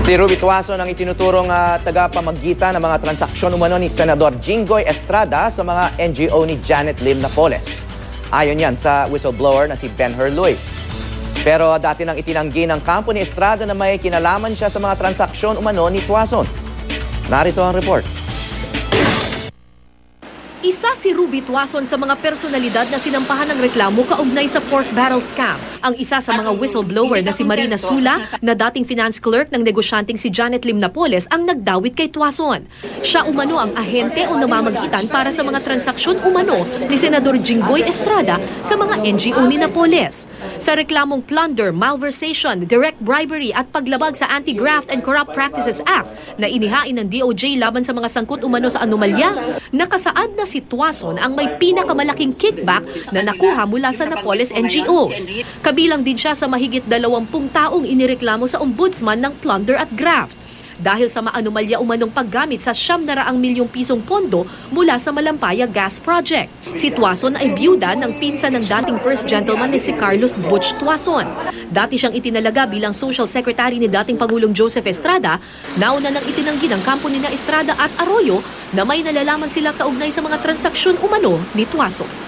Si Ruby Tuason ang itinuturong tagapamagitan ng mga transaksyon umano ni Senador Jinggoy Estrada sa mga NGO ni Janet Lim Napoles. Ayon yan sa whistleblower na si Ben Herluy. Pero dati nang itinanggi ng kampo ni Estrada na may kinalaman siya sa mga transaksyon umano ni Tuason. Narito ang report. Isa si Ruby Tuason sa mga personalidad na sinampahan ng reklamo kaugnay sa pork barrel scam. Ang isa sa mga whistleblower na si Marina Sula, na dating finance clerk ng negosyanteng si Janet Lim Napoles, ang nagdawit kay Tuason. Siya umano ang ahente o namamagitan para sa mga transaksyon umano ni Senador Jinggoy Estrada sa mga NGO ni Napoles. Sa reklamong plunder, malversation, direct bribery at paglabag sa Anti-Graft and Corrupt Practices Act na inihain ng DOJ laban sa mga sangkot umano sa anomalya, nakasaad na si Tuason ang may pinakamalaking kickback na nakuha mula sa Napoles NGOs. Kabilang din siya sa mahigit 20 taong inireklamo sa ombudsman ng plunder at graft dahil sa maanomalya umanong paggamit sa 900 milyong pisong pondo mula sa Malampaya Gas Project. Si Tuason ay biyuda ng pinsan ng dating First Gentleman ni si Carlos Butch Tuason. Dati siyang itinalaga bilang Social Secretary ni dating Pangulong Joseph Estrada. Nauna nang itinanggi ng kampo ni Estrada at Arroyo na may nalalaman sila kaugnay sa mga transaksyon umano ni Tuason.